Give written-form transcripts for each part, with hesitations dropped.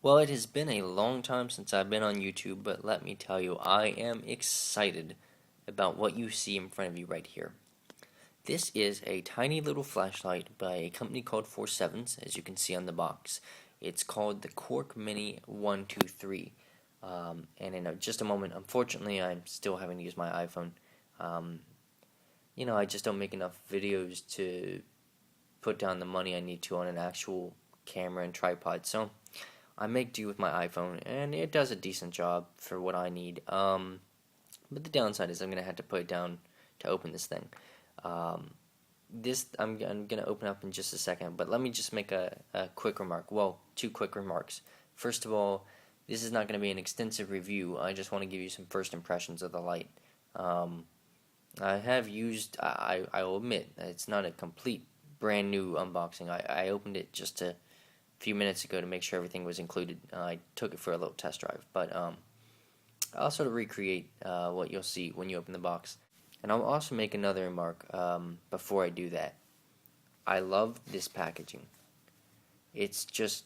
Well, it has been a long time since I've been on YouTube, but let me tell you, I am excited about what you see in front of you right here. This is a tiny little flashlight by a company called 4Sevens, as you can see on the box. It's called the Quark Mini 123. And in just a moment, unfortunately, I'm still having to use my iPhone. Um, I just don't make enough videos to put down the money I need to on an actual camera and tripod, so I make do with my iPhone, and it does a decent job for what I need. But the downside is I'm gonna have to put it down to open this thing. Um, I'm gonna open up in just a second, but let me just make a quick remark. Well, two quick remarks. First of all, this is not gonna be an extensive review. I just want to give you some first impressions of the light. Um, I have used. I will admit it's not a complete brand new unboxing. I opened it just a few minutes ago to make sure everything was included. I took it for a little test drive, but I'll sort of recreate what you'll see when you open the box. And I'll also make another remark before I do that. I love this packaging. It's just,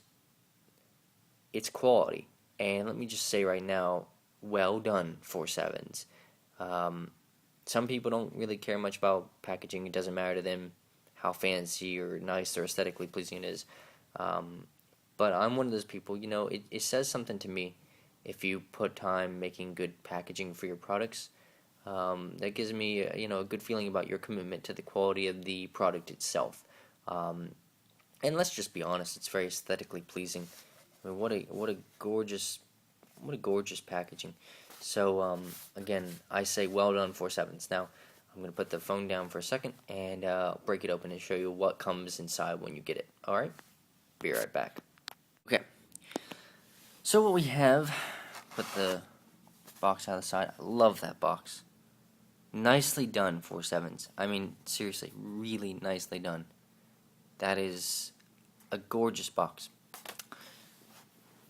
it's quality. And let me just say right now, well done, 4Sevens. Um, some people don't really care much about packaging. It doesn't matter to them how fancy or nice or aesthetically pleasing it is. Um, but I'm one of those people, it says something to me if you put time making good packaging for your products. That gives me, a good feeling about your commitment to the quality of the product itself. Um, and let's just be honest, it's very aesthetically pleasing. I mean, what a gorgeous packaging. So again, I say well done, 4Sevens. Now I'm gonna put the phone down for a second and break it open and show you what comes inside when you get it. All right, be right back. Okay, so what we have, put the box out of the side. I love that box. Nicely done, 4Sevens. I mean, seriously, really nicely done. That is a gorgeous box.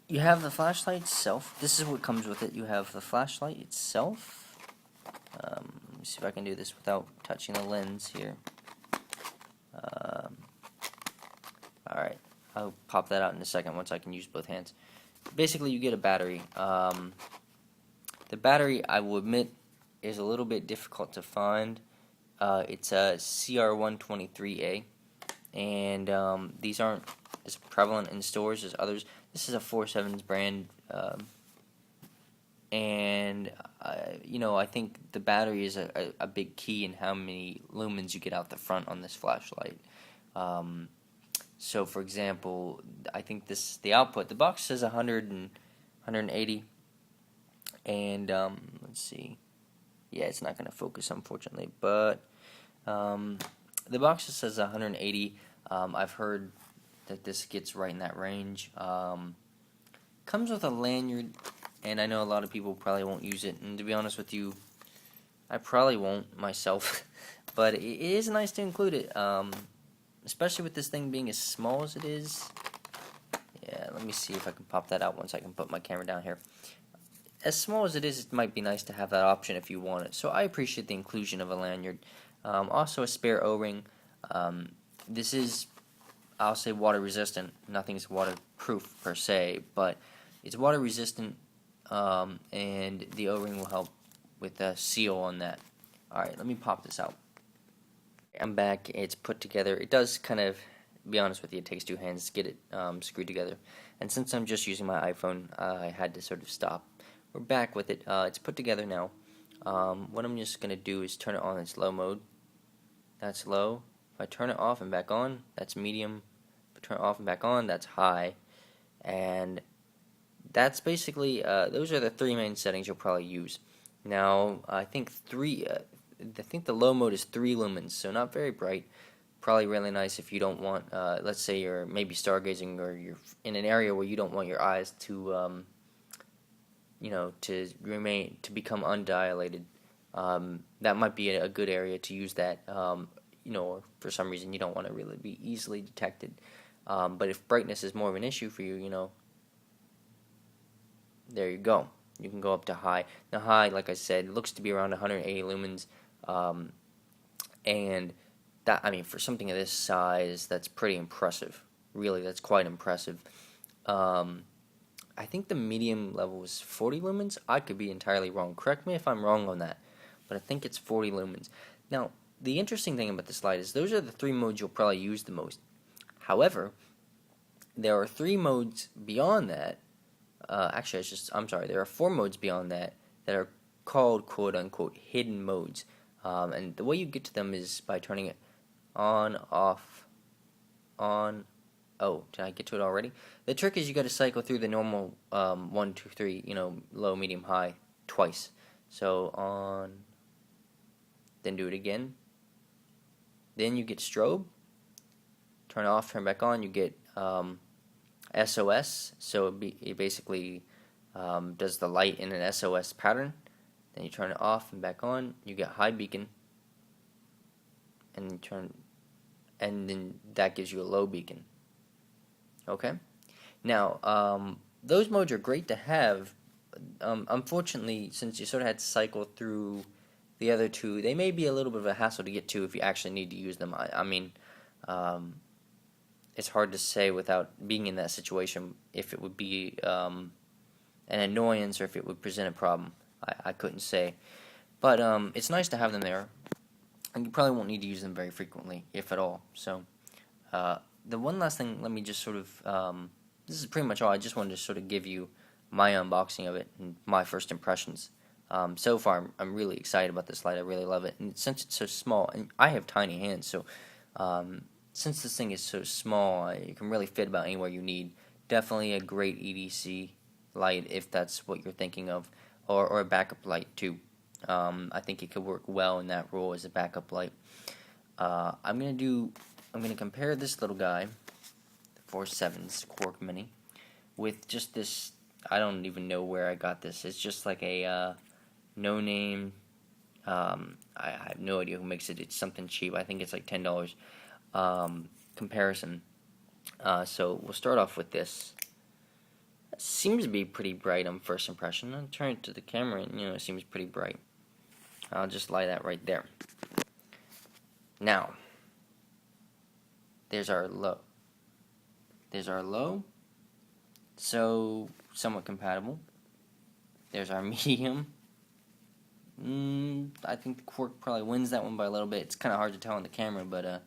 You have the flashlight itself. This is what comes with it. You have the flashlight itself. Let me see if I can do this without touching the lens here. Alright, I'll pop that out in a second once I can use both hands. Basically, you get a battery. The battery, I will admit, is a little bit difficult to find. It's a CR123A, and these aren't as prevalent in stores as others. This is a 4Sevens brand, and I think the battery is a big key in how many lumens you get out the front on this flashlight. So, for example, I think the output, the box says 100 and 180, and let's see. Yeah, it's not going to focus, unfortunately, but the box says 180. I've heard that this gets right in that range. Comes with a lanyard, and I know a lot of people probably won't use it, and to be honest with you, I probably won't myself, but it is nice to include it, especially with this thing being as small as it is. Yeah, let me see if I can pop that out once I can put my camera down here. As small as it is, it might be nice to have that option if you want it. So I appreciate the inclusion of a lanyard. Also a spare O-ring. This is, I'll say, water resistant. Nothing's waterproof per se, but it's water resistant, and the O-ring will help with the seal on that. Alright, let me pop this out. I'm back. It's put together. It does kind of, to be honest with you, it takes two hands to get it screwed together. And since I'm just using my iPhone, I had to sort of stop. We're back with it. It's put together now. What I'm just going to do is turn it on in slow mode. That's low. If I turn it off and back on, that's medium. If I turn it off and back on, that's high. And that's basically, those are the three main settings you'll probably use. Now, I think the low mode is 3 lumens, so not very bright. Probably really nice if you don't want, let's say you're maybe stargazing or you're in an area where you don't want your eyes to, to become undilated. That might be a good area to use that, or for some reason you don't want to really be easily detected. But if brightness is more of an issue for you, there you go. You can go up to high. Now high, like I said, looks to be around 180 lumens, and that, I mean, for something of this size, that's pretty impressive. Really, that's quite impressive. I think the medium level is 40 lumens. I could be entirely wrong. Correct me if I'm wrong on that, but I think it's 40 lumens. Now, the interesting thing about this light is those are the 3 modes you'll probably use the most. However, there are 3 modes beyond that. Actually, I'm sorry. There are 4 modes beyond that are called quote unquote hidden modes. And the way you get to them is by turning it on, off, on. Oh, did I get to it already? The trick is you got to cycle through the normal 1, 2, 3, low, medium, high twice. So on, then do it again. Then you get strobe. Turn off, turn back on. You get SOS. So it basically does the light in an SOS pattern. Then you turn it off and back on. You get high beacon, and then that gives you a low beacon. Okay. Now, those modes are great to have. Unfortunately, since you sort of had to cycle through the other 2, they may be a little bit of a hassle to get to if you actually need to use them. I mean, it's hard to say without being in that situation if it would be an annoyance or if it would present a problem. I couldn't say. But it's nice to have them there. And you probably won't need to use them very frequently, if at all. So, the one last thing, let me just sort of, this is pretty much all. I just wanted to sort of give you my unboxing of it and my first impressions. So far, I'm really excited about this light. I really love it. And since it's so small, and I have tiny hands, so since this thing is so small, you can really fit about anywhere you need. Definitely a great EDC light if that's what you're thinking of, or a backup light too. I think it could work well in that role as a backup light. I'm gonna compare this little guy, the 4Sevens Quark Mini, with just this. I don't even know where I got this. It's just like a no name. I have no idea who makes it. It's something cheap. I think it's like $10. Comparison. So we'll start off with this. It seems to be pretty bright on first impression. I'll turn it to the camera, and it seems pretty bright. I'll just light that right there. Now, there's our low. So somewhat compatible. There's our medium. I think the Quark probably wins that one by a little bit. It's kind of hard to tell on the camera, but I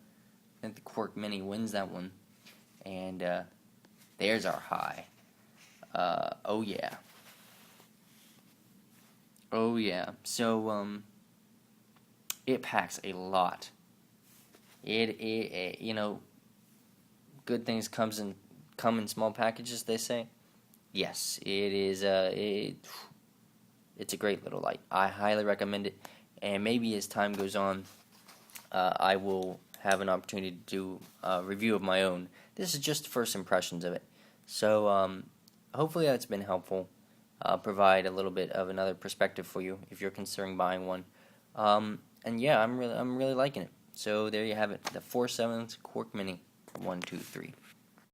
think the Quark Mini wins that one. And there's our high. Oh yeah. Oh yeah. So it packs a lot. It good things come in small packages, they say. Yes, it is. It's a great little light. I highly recommend it. And maybe as time goes on, I will have an opportunity to do a review of my own. This is just first impressions of it. So hopefully that's been helpful. Provide a little bit of another perspective for you if you're considering buying one. And yeah, I'm really liking it. So there you have it, the 4Sevens Quark Mini 1, 2, 3.